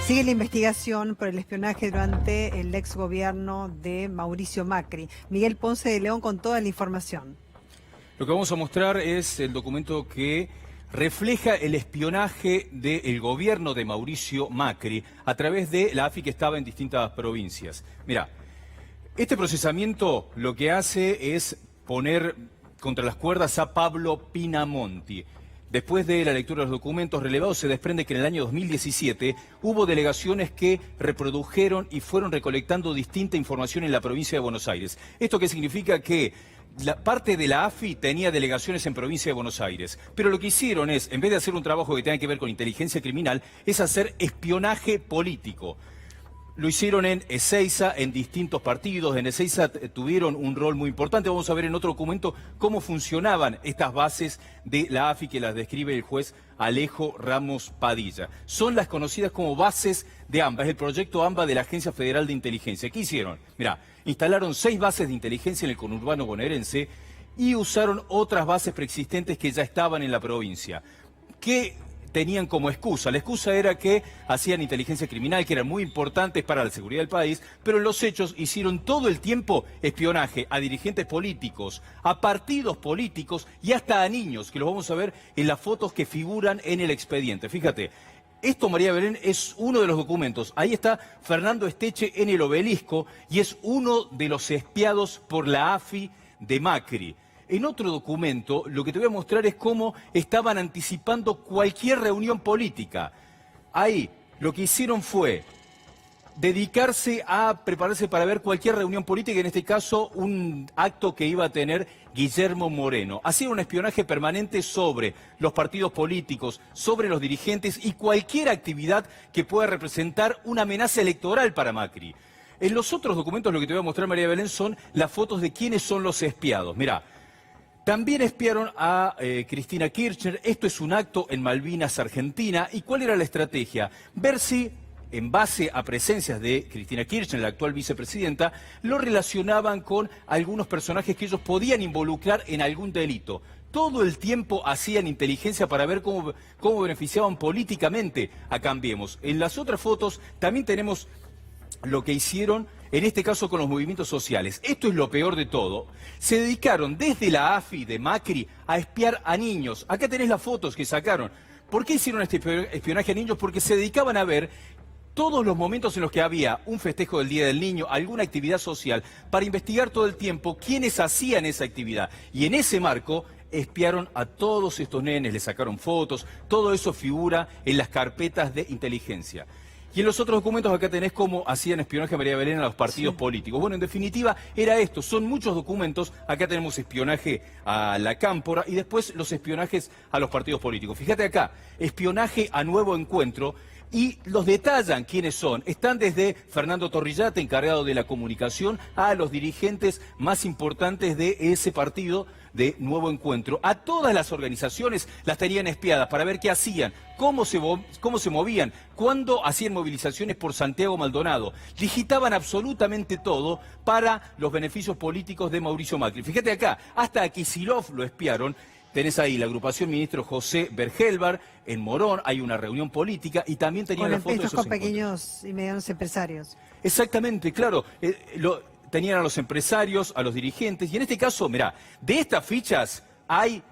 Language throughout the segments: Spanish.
Sigue la investigación por el espionaje durante el exgobierno de Mauricio Macri. Miguel Ponce de León con toda la información. Lo que vamos a mostrar es el documento que refleja el espionaje del gobierno de Mauricio Macri a través de la AFI que estaba en distintas provincias. Mirá, este procesamiento lo que hace es poner contra las cuerdas a Pablo Pinamonti. Después de la lectura de los documentos relevados se desprende que en el año 2017 hubo delegaciones que reprodujeron y fueron recolectando distinta información en la provincia de Buenos Aires. ¿Esto qué significa? Que la parte de la AFI tenía delegaciones en provincia de Buenos Aires, pero lo que hicieron es, en vez de hacer un trabajo que tenga que ver con inteligencia criminal, es hacer espionaje político. Lo hicieron en Ezeiza, en distintos partidos. En Ezeiza tuvieron un rol muy importante. Vamos a ver en otro documento cómo funcionaban estas bases de la AFI que las describe el juez Alejo Ramos Padilla. Son las conocidas como bases de AMBA. Es el proyecto AMBA de la Agencia Federal de Inteligencia. ¿Qué hicieron? Mirá, instalaron 6 bases de inteligencia en el conurbano bonaerense y usaron otras bases preexistentes que ya estaban en la provincia. ¿Qué tenían como excusa? La excusa era que hacían inteligencia criminal, que eran muy importantes para la seguridad del país, pero en los hechos hicieron todo el tiempo espionaje a dirigentes políticos, a partidos políticos y hasta a niños, que los vamos a ver en las fotos que figuran en el expediente. Fíjate, esto, María Belén, es uno de los documentos. Ahí está Fernando Esteche en el obelisco y es uno de los espiados por la AFI de Macri. En otro documento, lo que te voy a mostrar es cómo estaban anticipando cualquier reunión política. Ahí, lo que hicieron fue dedicarse a prepararse para ver cualquier reunión política, en este caso un acto que iba a tener Guillermo Moreno. Hacían un espionaje permanente sobre los partidos políticos, sobre los dirigentes y cualquier actividad que pueda representar una amenaza electoral para Macri. En los otros documentos, lo que te voy a mostrar, María Belén, son las fotos de quiénes son los espiados. Mirá. También espiaron a Cristina Kirchner. Esto es un acto en Malvinas, Argentina. ¿Y cuál era la estrategia? Ver si, en base a presencias de Cristina Kirchner, la actual vicepresidenta, lo relacionaban con algunos personajes que ellos podían involucrar en algún delito. Todo el tiempo hacían inteligencia para ver cómo beneficiaban políticamente a Cambiemos. En las otras fotos también tenemos lo que hicieron, en este caso con los movimientos sociales. Esto es lo peor de todo. Se dedicaron desde la AFI de Macri a espiar a niños. Acá tenés las fotos que sacaron. ¿Por qué hicieron este espionaje a niños? Porque se dedicaban a ver todos los momentos en los que había un festejo del Día del Niño, alguna actividad social, para investigar todo el tiempo quiénes hacían esa actividad. Y en ese marco espiaron a todos estos nenes, les sacaron fotos, todo eso figura en las carpetas de inteligencia. Y en los otros documentos acá tenés cómo hacían espionaje a María Belén a los partidos políticos. Bueno, en definitiva era esto, son muchos documentos. Acá tenemos espionaje a la Cámpora y después los espionajes a los partidos políticos. Fíjate acá, espionaje a Nuevo Encuentro. Y los detallan quiénes son. Están desde Fernando Torrillate, encargado de la comunicación, a los dirigentes más importantes de ese partido de Nuevo Encuentro. A todas las organizaciones las tenían espiadas para ver qué hacían, cómo se movían, cuándo hacían movilizaciones por Santiago Maldonado. Digitaban absolutamente todo para los beneficios políticos de Mauricio Macri. Fíjate acá, hasta a Kicillof lo espiaron. Tenés ahí la agrupación ministro José Bergelbar, en Morón hay una reunión política y también tenían las fotos de esos con pequeños y medianos empresarios. Exactamente, claro. Tenían a los empresarios, a los dirigentes y en este caso, mirá, de estas fichas hay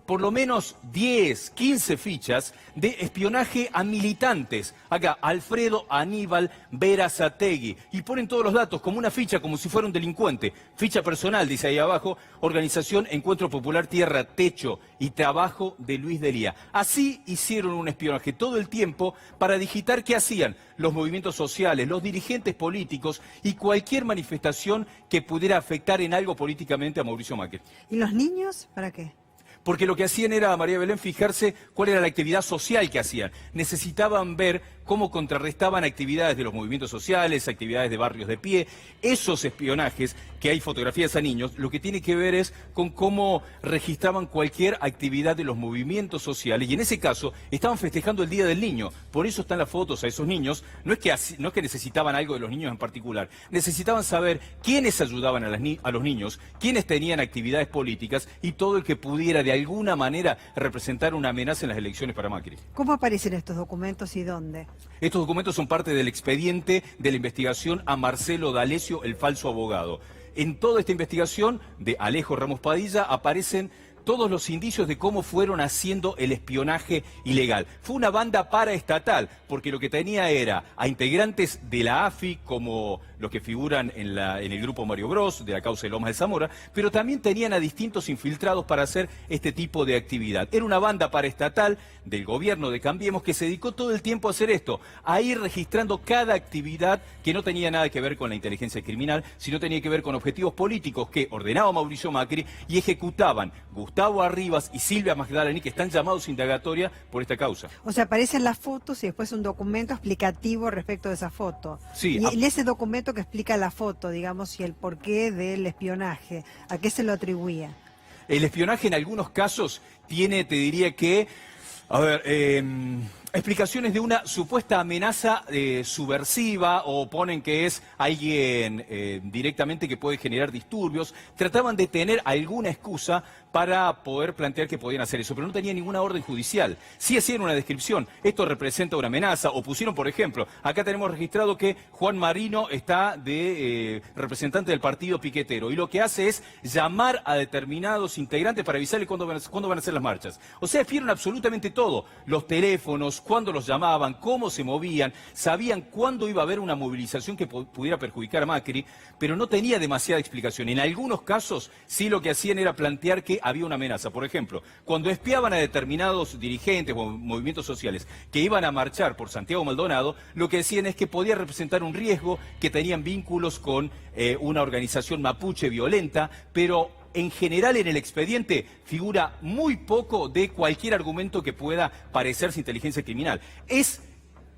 por lo menos 10, 15 fichas de espionaje a militantes. Acá, Alfredo Aníbal Berazategui. Y ponen todos los datos como una ficha, como si fuera un delincuente. Ficha personal, dice ahí abajo, Organización Encuentro Popular Tierra, Techo y Trabajo de Luis Delía. Así hicieron un espionaje todo el tiempo para digitar qué hacían los movimientos sociales, los dirigentes políticos y cualquier manifestación que pudiera afectar en algo políticamente a Mauricio Macri. ¿Y los niños? ¿Para qué? Porque lo que hacían era, María Belén, fijarse cuál era la actividad social que hacían. Necesitaban ver cómo contrarrestaban actividades de los movimientos sociales, actividades de barrios de pie. Esos espionajes, que hay fotografías a niños, lo que tiene que ver es con cómo registraban cualquier actividad de los movimientos sociales. Y en ese caso, estaban festejando el Día del Niño. Por eso están las fotos a esos niños. No es que necesitaban algo de los niños en particular. Necesitaban saber quiénes ayudaban a los niños, quiénes tenían actividades políticas y todo el que pudiera de de alguna manera representar una amenaza en las elecciones para Macri. ¿Cómo aparecen estos documentos y dónde? Estos documentos son parte del expediente de la investigación a Marcelo D'Alessio, el falso abogado. En toda esta investigación de Alejo Ramos Padilla aparecen todos los indicios de cómo fueron haciendo el espionaje ilegal. Fue una banda paraestatal, porque lo que tenía era a integrantes de la AFI, como los que figuran en el grupo Mario Bros, de la causa de Lomas de Zamora, pero también tenían a distintos infiltrados para hacer este tipo de actividad. Era una banda paraestatal del gobierno de Cambiemos que se dedicó todo el tiempo a hacer esto, a ir registrando cada actividad que no tenía nada que ver con la inteligencia criminal, sino tenía que ver con objetivos políticos que ordenaba Mauricio Macri y ejecutaban Gustavo Arribas y Silvia Magdalani, que están llamados indagatoria por esta causa. O sea, aparecen las fotos y después un documento explicativo respecto de esa foto. Sí. Y ese documento que explica la foto, digamos, y el porqué del espionaje, ¿a qué se lo atribuía? El espionaje en algunos casos tiene, te diría que, a ver, explicaciones de una supuesta amenaza subversiva, o ponen que es alguien directamente que puede generar disturbios. Trataban de tener alguna excusa para poder plantear que podían hacer eso, pero no tenía ninguna orden judicial. Sí hacían una descripción, esto representa una amenaza, o pusieron, por ejemplo, acá tenemos registrado que Juan Marino está de representante del partido piquetero, y lo que hace es llamar a determinados integrantes para avisarles cuándo van a ser las marchas. O sea, vieron absolutamente todo, los teléfonos, cuándo los llamaban, cómo se movían, sabían cuándo iba a haber una movilización que pudiera perjudicar a Macri, pero no tenía demasiada explicación. En algunos casos sí lo que hacían era plantear que había una amenaza. Por ejemplo, cuando espiaban a determinados dirigentes o movimientos sociales que iban a marchar por Santiago Maldonado, lo que decían es que podía representar un riesgo, que tenían vínculos con una organización mapuche violenta, pero en general en el expediente figura muy poco de cualquier argumento que pueda parecerse inteligencia criminal. Es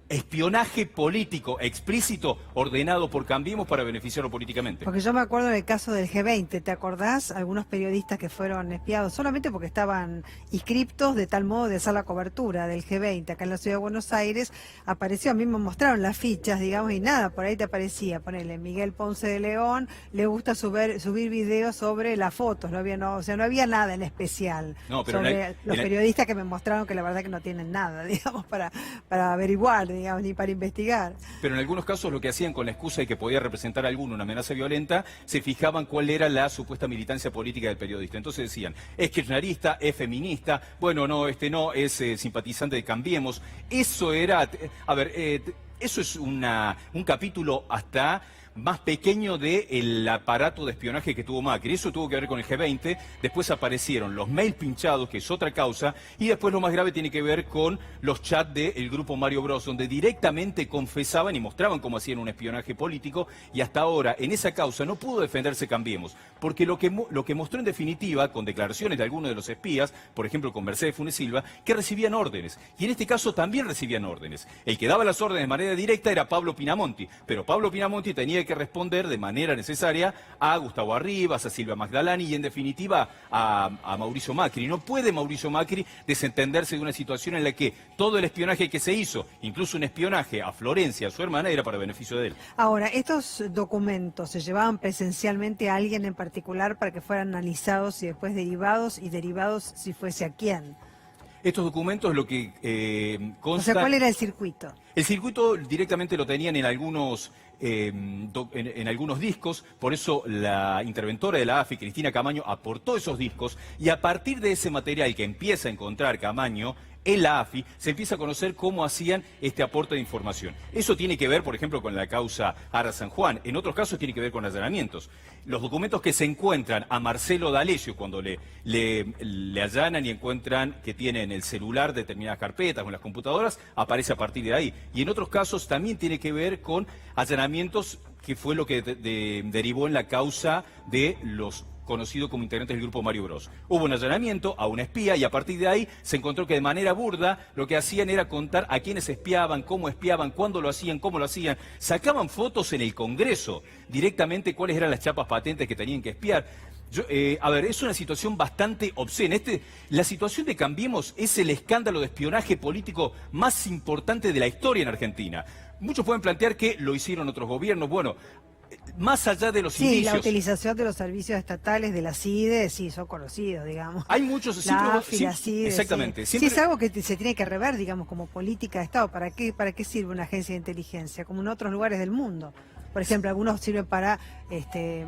espionaje político explícito ordenado por Cambiemos para beneficiarlo políticamente. Porque yo me acuerdo del caso del G20, ¿te acordás? Algunos periodistas que fueron espiados solamente porque estaban inscriptos de tal modo de hacer la cobertura del G20 acá en la ciudad de Buenos Aires. Apareció, a mí me mostraron las fichas, digamos, y nada, por ahí te aparecía, ponele, Miguel Ponce de León, le gusta subir videos sobre las fotos, no había nada en especial sobre los periodistas que me mostraron que la verdad que no tienen nada, digamos, para averiguar, digamos, ni para investigar. Pero en algunos casos lo que hacían con la excusa de que podía representar a alguno una amenaza violenta, se fijaban cuál era la supuesta militancia política del periodista. Entonces decían, es kirchnerista, es feminista, bueno, no, no, es simpatizante de Cambiemos. Eso era, a ver, eso es un capítulo hasta más pequeño del aparato de espionaje que tuvo Macri. Eso tuvo que ver con el G20, después aparecieron los mails pinchados, que es otra causa, y después lo más grave tiene que ver con los chats del grupo Mario Bros, donde directamente confesaban y mostraban cómo hacían un espionaje político, y hasta ahora en esa causa no pudo defenderse Cambiemos, porque lo que mostró en definitiva, con declaraciones de algunos de los espías, por ejemplo con Mercedes Funes Silva, que recibían órdenes, y en este caso también recibían órdenes. El que daba las órdenes de manera directa era Pablo Pinamonti, pero Pablo Pinamonti tenía que responder de manera necesaria a Gustavo Arribas, a Silvia Magdalani y en definitiva a Mauricio Macri. No puede Mauricio Macri desentenderse de una situación en la que todo el espionaje que se hizo, incluso un espionaje a Florencia, a su hermana, era para beneficio de él. Ahora, ¿estos documentos se llevaban presencialmente a alguien en particular para que fueran analizados y después derivados si fuese a quién? Estos documentos lo que consta... O sea, ¿cuál era el circuito? El circuito directamente lo tenían en algunos discos, por eso la interventora de la AFI, Cristina Camaño, aportó esos discos, y a partir de ese material que empieza a encontrar Camaño en la AFI, se empieza a conocer cómo hacían este aporte de información. Eso tiene que ver, por ejemplo, con la causa Ara San Juan. En otros casos tiene que ver con allanamientos. Los documentos que se encuentran a Marcelo D'Alessio cuando le allanan y encuentran que tiene en el celular determinadas carpetas o en las computadoras, aparece a partir de ahí. Y en otros casos también tiene que ver con allanamientos, que fue lo que derivó en la causa de los conocido como integrantes del grupo Mario Bros. Hubo un allanamiento a una espía y a partir de ahí se encontró que de manera burda lo que hacían era contar a quiénes espiaban, cuándo lo hacían, cómo lo hacían. Sacaban fotos en el Congreso directamente cuáles eran las chapas patentes que tenían que espiar. A ver, es una situación bastante obscena. La situación de Cambiemos es el escándalo de espionaje político más importante de la historia en Argentina. Muchos pueden plantear que lo hicieron otros gobiernos. Bueno, más allá de los Sí, la indicios. utilización de los servicios estatales de la CIDE, sí, son conocidos, digamos. Hay muchos... La AFI, la CIDE, exactamente. Sí, es algo que se tiene que rever, digamos, como política de Estado. ¿Para qué sirve una agencia de inteligencia? Como en otros lugares del mundo. Por ejemplo, algunos sirven para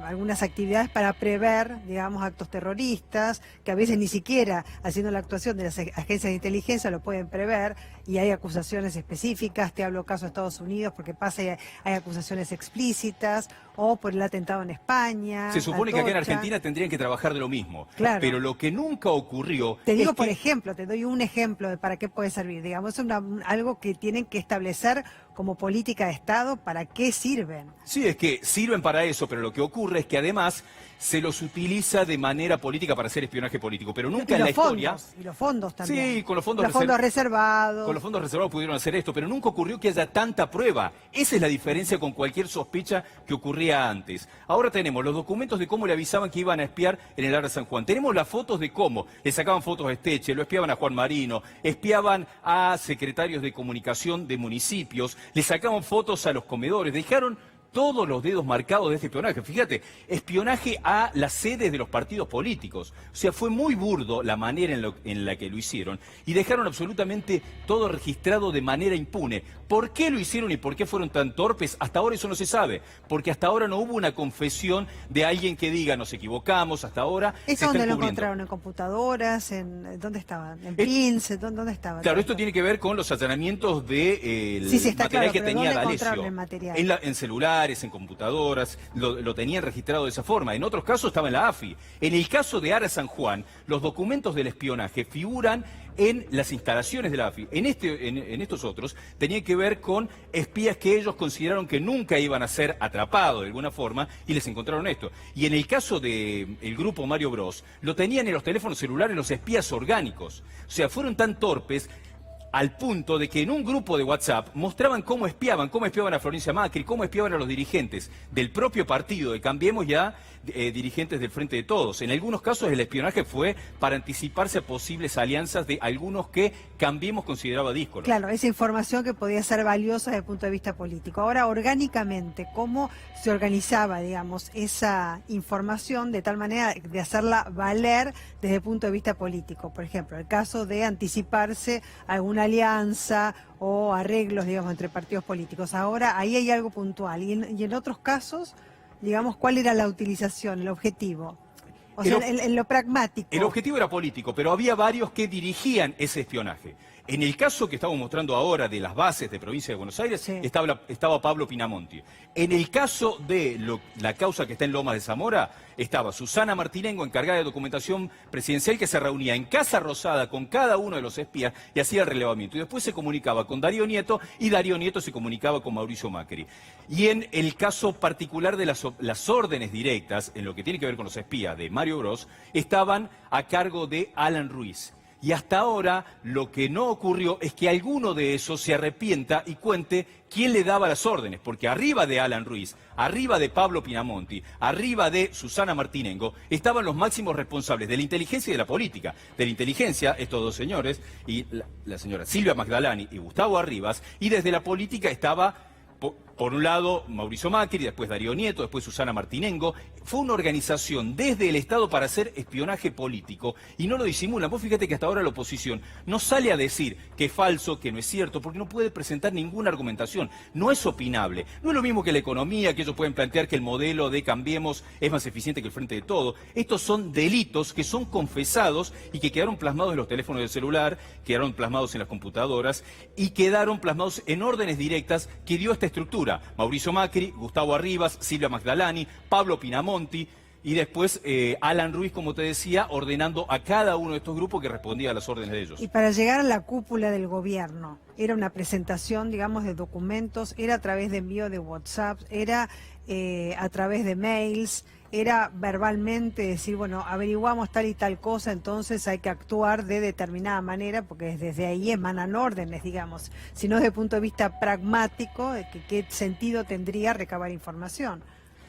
algunas actividades para prever, digamos, actos terroristas, que a veces ni siquiera haciendo la actuación de las agencias de inteligencia lo pueden prever, y hay acusaciones específicas. Te hablo caso de Estados Unidos porque pasa y hay acusaciones explícitas, o por el atentado en España. Se supone que acá en Atocha. Argentina tendrían que trabajar de lo mismo. Claro. Pero lo que nunca ocurrió... Te digo, es por que- ejemplo, te doy un ejemplo de para qué puede servir. Digamos, es algo que tienen que establecer como política de Estado, para qué sirven. Sí, es que sirven para eso, pero lo que ocurre es que además se los utiliza de manera política para hacer espionaje político, pero nunca en la historia... Y los fondos también. Sí, con los fondos, reservados. con los fondos reservados pudieron hacer esto, pero nunca ocurrió que haya tanta prueba. Esa es la diferencia con cualquier sospecha que ocurría antes. Ahora tenemos los documentos de cómo le avisaban que iban a espiar en el área de San Juan. Tenemos las fotos de cómo le sacaban fotos a Esteche, lo espiaban a Juan Marino, espiaban a secretarios de comunicación de municipios, le sacaban fotos a los comedores, dejaron todos los dedos marcados de este espionaje. Fíjate, espionaje a las sedes de los partidos políticos. O sea, fue muy burdo la manera en la que lo hicieron y dejaron absolutamente todo registrado de manera impune. ¿Por qué lo hicieron y por qué fueron tan torpes? Hasta ahora eso no se sabe, porque hasta ahora no hubo una confesión de alguien que diga nos equivocamos, hasta ahora se ¿Eso está dónde lo encubriendo. encontraron? ¿En computadoras? ¿Dónde estaban? ¿En PINS? ¿Dónde estaban? Claro, esto tiene que ver con los allanamientos de Sí, sí, está material claro, que pero tenía ¿dónde D'Alessio. encontraron el material? En celulares, en computadoras, lo tenían registrado de esa forma. En otros casos estaba en la AFI. En el caso de Ara San Juan, los documentos del espionaje figuran en las instalaciones de la AFI. En estos otros tenían que ver con espías que ellos consideraron que nunca iban a ser atrapados de alguna forma y les encontraron esto. Y en el caso del grupo Mario Bros, lo tenían en los teléfonos celulares los espías orgánicos. O sea, fueron tan torpes al punto de que en un grupo de WhatsApp mostraban cómo espiaban a Florencia Macri, cómo espiaban a los dirigentes del propio partido de Cambiemos ya, dirigentes del Frente de Todos. En algunos casos el espionaje fue para anticiparse a posibles alianzas de algunos que Cambiemos consideraba díscolos. Claro, esa información que podía ser valiosa desde el punto de vista político. Ahora, orgánicamente, ¿cómo se organizaba, digamos, esa información de tal manera de hacerla valer desde el punto de vista político? Por ejemplo, el caso de anticiparse a alguna alianza o arreglos, digamos, entre partidos políticos. Ahora, ahí hay algo puntual. Y en otros casos, digamos, ¿cuál era la utilización, el objetivo? O sea, en lo pragmático. El objetivo era político, pero había varios que dirigían ese espionaje. En el caso que estamos mostrando ahora de las bases de Provincia de Buenos Aires, Sí. estaba Pablo Pinamonti. En el caso de la causa que está en Lomas de Zamora, estaba Susana Martinengo, encargada de documentación presidencial, que se reunía en Casa Rosada con cada uno de los espías y hacía el relevamiento. Y después se comunicaba con Darío Nieto y Darío Nieto se comunicaba con Mauricio Macri. Y en el caso particular de las órdenes directas, en lo que tiene que ver con los espías de Mario Bros, estaban a cargo de Alan Ruiz. Y hasta ahora lo que no ocurrió es que alguno de esos se arrepienta y cuente quién le daba las órdenes, porque arriba de Alan Ruiz, arriba de Pablo Pinamonti, arriba de Susana Martinengo, estaban los máximos responsables de la inteligencia y de la política. De la inteligencia, estos dos señores, y la señora Silvia Magdalani y Gustavo Arribas, y desde la política estaba... Por un lado, Mauricio Macri, después Darío Nieto, después Susana Martinengo. Fue una organización desde el Estado para hacer espionaje político y no lo disimulan. Vos fíjate que hasta ahora la oposición no sale a decir que es falso, que no es cierto, porque no puede presentar ninguna argumentación. No es opinable. No es lo mismo que la economía, que ellos pueden plantear que el modelo de Cambiemos es más eficiente que el Frente de Todo. Estos son delitos que son confesados y que quedaron plasmados en los teléfonos de celular, quedaron plasmados en las computadoras y quedaron plasmados en órdenes directas que dio esta estructura. Mauricio Macri, Gustavo Arribas, Silvia Magdalani, Pablo Pinamonti y después Alan Ruiz, como te decía, ordenando a cada uno de estos grupos que respondía a las órdenes de ellos. Y para llegar a la cúpula del gobierno, era una presentación, digamos, de documentos, era a través de envío de WhatsApp, era a través de mails, era verbalmente decir, bueno, averiguamos tal y tal cosa, entonces hay que actuar de determinada manera, porque desde ahí emanan órdenes, digamos, sino desde el punto de vista pragmático, de qué sentido tendría recabar información.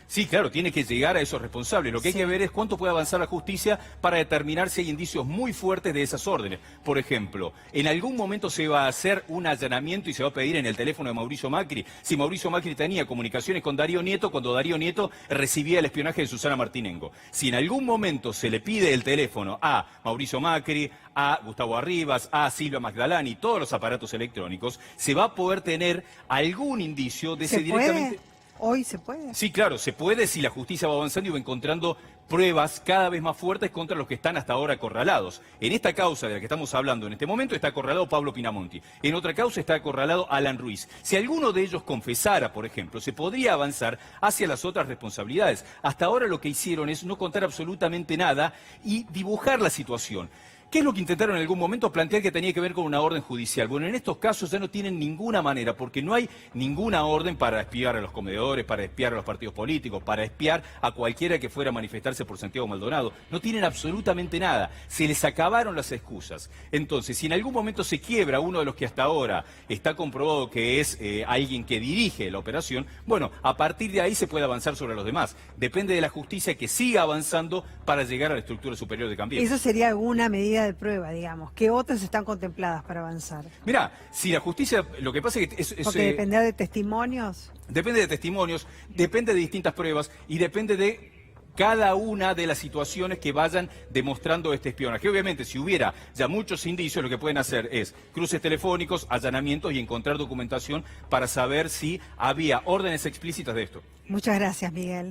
Sí, claro, tiene que llegar a esos responsables. Lo que hay que ver es cuánto puede avanzar la justicia para determinar si hay indicios muy fuertes de esas órdenes. Por ejemplo, en algún momento se va a hacer un allanamiento y se va a pedir en el teléfono de Mauricio Macri si Mauricio Macri tenía comunicaciones con Darío Nieto cuando Darío Nieto recibía el espionaje de Susana Martinengo. Si en algún momento se le pide el teléfono a Mauricio Macri, a Gustavo Arribas, a Silvia Magdalani y todos los aparatos electrónicos, se va a poder tener algún indicio de ese directamente... ¿Hoy se puede? Sí, claro, se puede si la justicia va avanzando y va encontrando pruebas cada vez más fuertes contra los que están hasta ahora acorralados. En esta causa de la que estamos hablando en este momento está acorralado Pablo Pinamonti. En otra causa está acorralado Alan Ruiz. Si alguno de ellos confesara, por ejemplo, se podría avanzar hacia las otras responsabilidades. Hasta ahora lo que hicieron es no contar absolutamente nada y dibujar la situación. ¿Qué es lo que intentaron en algún momento? Plantear que tenía que ver con una orden judicial. Bueno, en estos casos ya no tienen ninguna manera, porque no hay ninguna orden para espiar a los comedores, para espiar a los partidos políticos, para espiar a cualquiera que fuera a manifestarse por Santiago Maldonado. No tienen absolutamente nada. Se les acabaron las excusas. Entonces, si en algún momento se quiebra uno de los que hasta ahora está comprobado que es alguien que dirige la operación, bueno, a partir de ahí se puede avanzar sobre los demás. Depende de la justicia que siga avanzando para llegar a la estructura superior de Cambiemos. Eso sería alguna medida de prueba, digamos. ¿Qué otras están contempladas para avanzar? Mirá, si la justicia, lo que pasa es que... Porque depende de testimonios. Depende de testimonios, depende de distintas pruebas y depende de cada una de las situaciones que vayan demostrando este espionaje. Obviamente, si hubiera ya muchos indicios, lo que pueden hacer es cruces telefónicos, allanamientos y encontrar documentación para saber si había órdenes explícitas de esto. Muchas gracias, Miguel.